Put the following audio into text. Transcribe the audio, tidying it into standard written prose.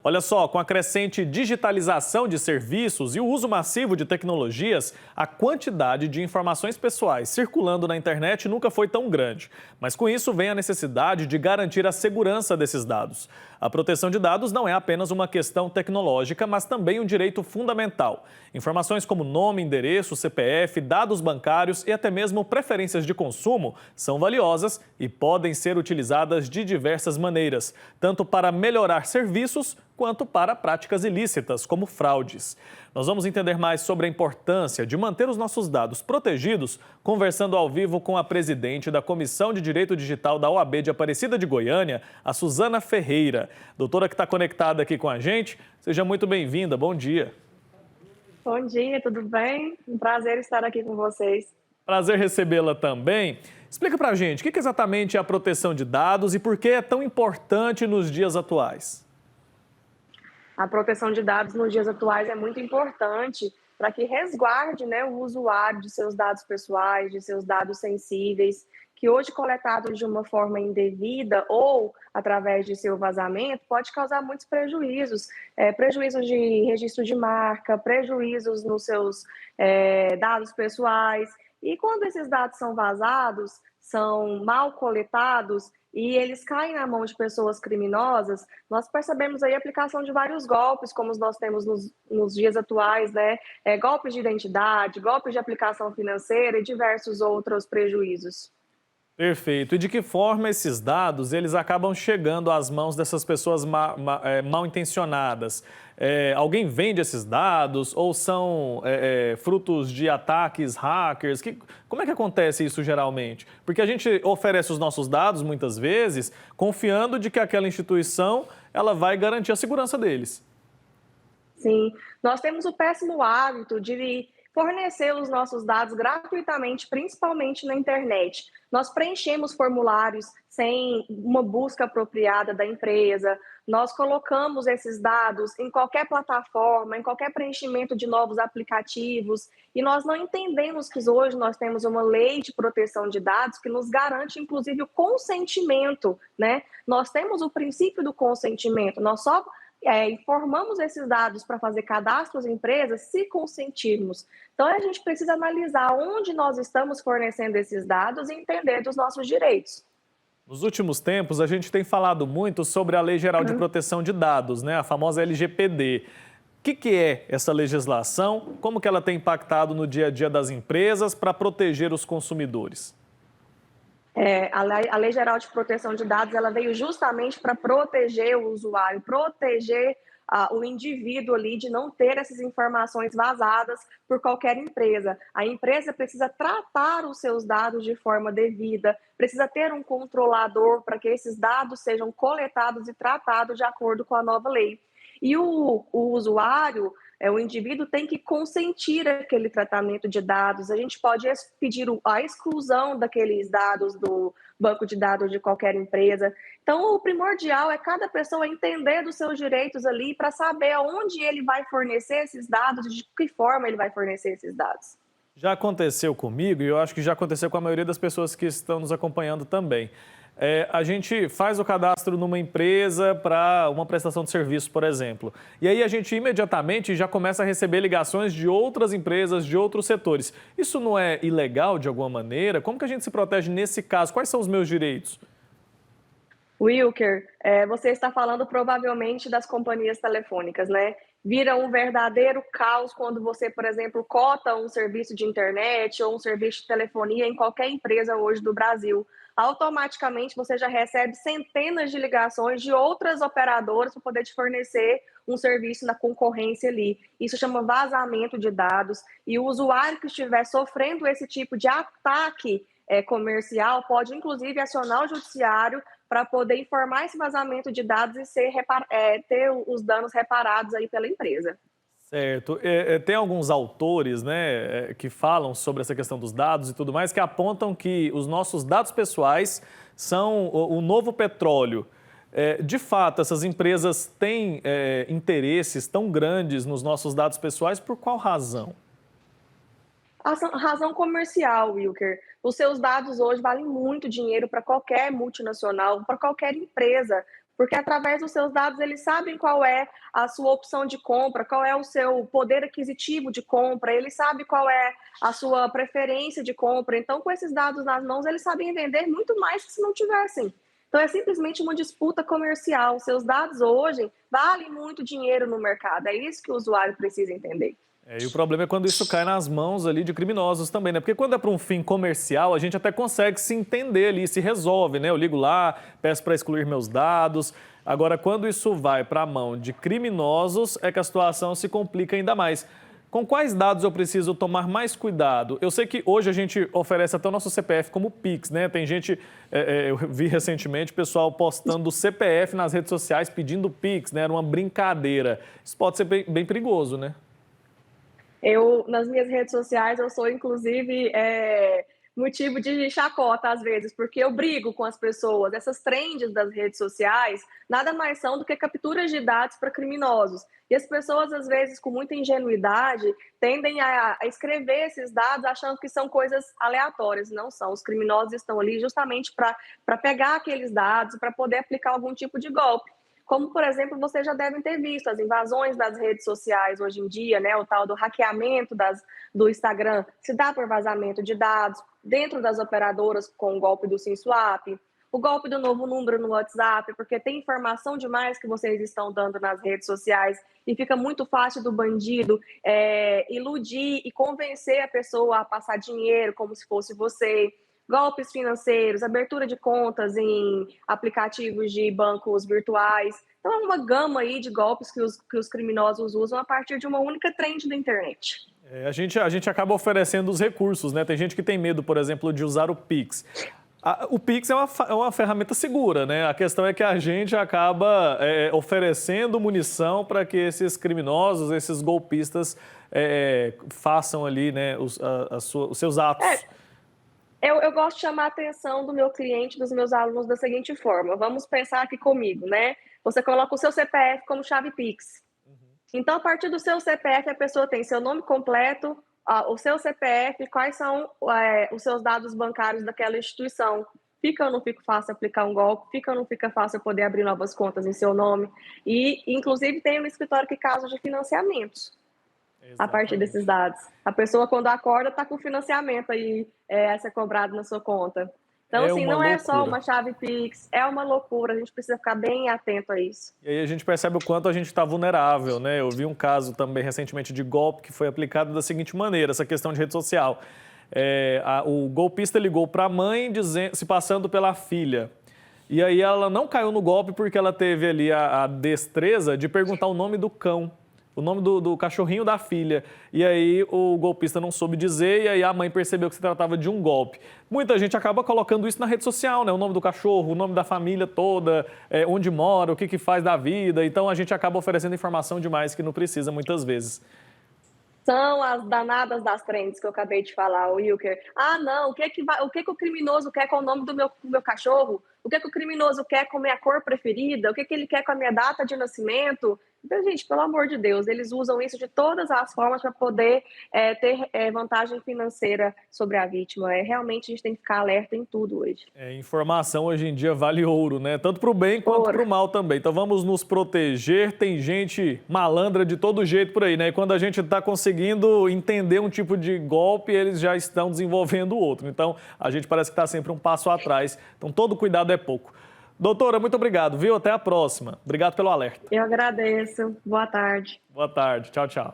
Olha só, com a crescente digitalização de serviços e o uso massivo de tecnologias, a quantidade de informações pessoais circulando na internet nunca foi tão grande. Mas com isso vem a necessidade de garantir a segurança desses dados. A proteção de dados não é apenas uma questão tecnológica, mas também um direito fundamental. Informações como nome, endereço, CPF, dados bancários e até mesmo preferências de consumo são valiosas e podem ser utilizadas de diversas maneiras, tanto para melhorar serviços quanto para práticas ilícitas, como fraudes. Nós vamos entender mais sobre a importância de manter os nossos dados protegidos, conversando ao vivo com a presidente da Comissão de Direito Digital da OAB de Aparecida de Goiânia, a Suzana Ferreira. Doutora que está conectada aqui com a gente, seja muito bem-vinda, bom dia. Bom dia, tudo bem? Um prazer estar aqui com vocês. Prazer recebê-la também. Explica pra gente, o que exatamente é a proteção de dados e por que é tão importante nos dias atuais? A proteção de dados nos dias atuais é muito importante para que resguarde, né, o usuário de seus dados pessoais, de seus dados sensíveis, que hoje coletados de uma forma indevida ou através de seu vazamento pode causar muitos prejuízos, prejuízos de registro de marca, prejuízos nos seus dados pessoais. E quando esses dados são vazados, são mal coletados e eles caem na mão de pessoas criminosas, nós percebemos aí a aplicação de vários golpes, como nós temos nos dias atuais, né? Golpes de identidade, golpes de aplicação financeira e diversos outros prejuízos. Perfeito. E de que forma esses dados eles acabam chegando às mãos dessas pessoas mal intencionadas? Alguém vende esses dados ou são frutos de ataques hackers? Como é que acontece isso geralmente? Porque a gente oferece os nossos dados muitas vezes confiando de que aquela instituição ela vai garantir a segurança deles. Sim, nós temos o péssimo hábito de fornecer os nossos dados gratuitamente, principalmente na internet. Nós preenchemos formulários sem uma busca apropriada da empresa, nós colocamos esses dados em qualquer plataforma, em qualquer preenchimento de novos aplicativos, e nós não entendemos que hoje nós temos uma lei de proteção de dados que nos garante, inclusive, o consentimento, né? Nós temos o princípio do consentimento, nós só informamos esses dados para fazer cadastros em empresas se consentirmos. Então, a gente precisa analisar onde nós estamos fornecendo esses dados e entender dos nossos direitos. Nos últimos tempos, a gente tem falado muito sobre a Lei Geral de Proteção de Dados, né? A famosa LGPD. O que é essa legislação? Como que ela tem impactado no dia a dia das empresas para proteger os consumidores? A Lei Geral de Proteção de Dados ela veio justamente para proteger o usuário, proteger o indivíduo ali de não ter essas informações vazadas por qualquer empresa. A empresa precisa tratar os seus dados de forma devida, precisa ter um controlador para que esses dados sejam coletados e tratados de acordo com a nova lei. E o usuário, o indivíduo tem que consentir aquele tratamento de dados. A gente pode pedir a exclusão daqueles dados do banco de dados de qualquer empresa. Então, o primordial é cada pessoa entender dos seus direitos ali para saber aonde ele vai fornecer esses dados e de que forma ele vai fornecer esses dados. Já aconteceu comigo e eu acho que já aconteceu com a maioria das pessoas que estão nos acompanhando também. A gente faz o cadastro numa empresa para uma prestação de serviço, por exemplo. E aí a gente imediatamente já começa a receber ligações de outras empresas, de outros setores. Isso não é ilegal de alguma maneira? Como que a gente se protege nesse caso? Quais são os meus direitos? Wilker, você está falando provavelmente das companhias telefônicas, né? Vira um verdadeiro caos quando você, por exemplo, cota um serviço de internet ou um serviço de telefonia em qualquer empresa hoje do Brasil. Automaticamente você já recebe centenas de ligações de outras operadoras para poder te fornecer um serviço na concorrência ali. Isso chama vazamento de dados e o usuário que estiver sofrendo esse tipo de ataque comercial pode, inclusive, acionar o judiciário para poder informar esse vazamento de dados e ter os danos reparados aí pela empresa. Certo. Tem alguns autores, né, que falam sobre essa questão dos dados e tudo mais, que apontam que os nossos dados pessoais são o novo petróleo. De fato, essas empresas têm interesses tão grandes nos nossos dados pessoais, por qual razão? A razão comercial, Wilker. Os seus dados hoje valem muito dinheiro para qualquer multinacional, para qualquer empresa, porque através dos seus dados eles sabem qual é a sua opção de compra, qual é o seu poder aquisitivo de compra, eles sabem qual é a sua preferência de compra. Então, com esses dados nas mãos, eles sabem vender muito mais que se não tivessem. Então, é simplesmente uma disputa comercial. Seus dados hoje valem muito dinheiro no mercado. É isso que o usuário precisa entender. E o problema é quando isso cai nas mãos ali de criminosos também, né? Porque quando é para um fim comercial, a gente até consegue se entender ali, se resolve, né? Eu ligo lá, peço para excluir meus dados. Agora, quando isso vai para a mão de criminosos, é que a situação se complica ainda mais. Com quais dados eu preciso tomar mais cuidado? Eu sei que hoje a gente oferece até o nosso CPF como Pix, né? Tem gente, eu vi recentemente, pessoal postando o CPF nas redes sociais pedindo Pix, né? Era uma brincadeira. Isso pode ser bem perigoso, né? Nas minhas redes sociais, eu sou, inclusive, motivo de chacota, às vezes, porque eu brigo com as pessoas. Essas trends das redes sociais nada mais são do que capturas de dados para criminosos. E as pessoas, às vezes, com muita ingenuidade, tendem a escrever esses dados achando que são coisas aleatórias. Não são. Os criminosos estão ali justamente para pegar aqueles dados, para poder aplicar algum tipo de golpe. Como, por exemplo, vocês já devem ter visto as invasões das redes sociais hoje em dia, né? O tal do hackeamento do Instagram se dá por vazamento de dados dentro das operadoras com o golpe do SimSwap, o golpe do novo número no WhatsApp, porque tem informação demais que vocês estão dando nas redes sociais e fica muito fácil do bandido iludir e convencer a pessoa a passar dinheiro como se fosse você. Golpes financeiros, abertura de contas em aplicativos de bancos virtuais. Então, é uma gama aí de golpes que os criminosos usam a partir de uma única trend da internet. A gente acaba oferecendo os recursos, né? Tem gente que tem medo, por exemplo, de usar o Pix. O Pix é uma ferramenta segura, né? A questão é que a gente acaba oferecendo munição para que esses criminosos, esses golpistas façam ali, né, os seus atos. Eu gosto de chamar a atenção do meu cliente, dos meus alunos, da seguinte forma. Vamos pensar aqui comigo, né? Você coloca o seu CPF como chave Pix. Então, a partir do seu CPF, a pessoa tem seu nome completo, o seu CPF, quais são os seus dados bancários daquela instituição. Fica ou não fica fácil aplicar um golpe? Fica ou não fica fácil poder abrir novas contas em seu nome? E, inclusive, tem um escritório que casos de financiamentos. Exatamente. A partir desses dados. A pessoa, quando acorda, está com financiamento aí a ser cobrado na sua conta. Então, assim, não é só uma chave Pix, é uma loucura, a gente precisa ficar bem atento a isso. E aí a gente percebe o quanto a gente está vulnerável, né? Eu vi um caso também recentemente de golpe que foi aplicado da seguinte maneira, essa questão de rede social. O golpista ligou para a mãe se passando pela filha. E aí ela não caiu no golpe porque ela teve ali a destreza de perguntar o nome do cão. O nome do cachorrinho da filha. E aí o golpista não soube dizer e aí a mãe percebeu que se tratava de um golpe. Muita gente acaba colocando isso na rede social, né? O nome do cachorro, o nome da família toda, onde mora, o que faz da vida. Então a gente acaba oferecendo informação demais que não precisa muitas vezes. São as danadas das trends que eu acabei de falar, o Wilker. Não, o que o criminoso quer com o nome do meu cachorro? O que o criminoso quer com a minha cor preferida? O que ele quer com a minha data de nascimento? Então, gente, pelo amor de Deus, eles usam isso de todas as formas para poder ter vantagem financeira sobre a vítima. Realmente a gente tem que ficar alerta em tudo hoje. Informação hoje em dia vale ouro, né? Tanto para o bem quanto para o mal também. Então vamos nos proteger. Tem gente malandra de todo jeito por aí, né? E quando a gente está conseguindo entender um tipo de golpe, eles já estão desenvolvendo outro. Então a gente parece que está sempre um passo atrás. Então todo cuidado é pouco. Doutora, muito obrigado, viu? Até a próxima. Obrigado pelo alerta. Eu agradeço. Boa tarde. Boa tarde. Tchau, tchau.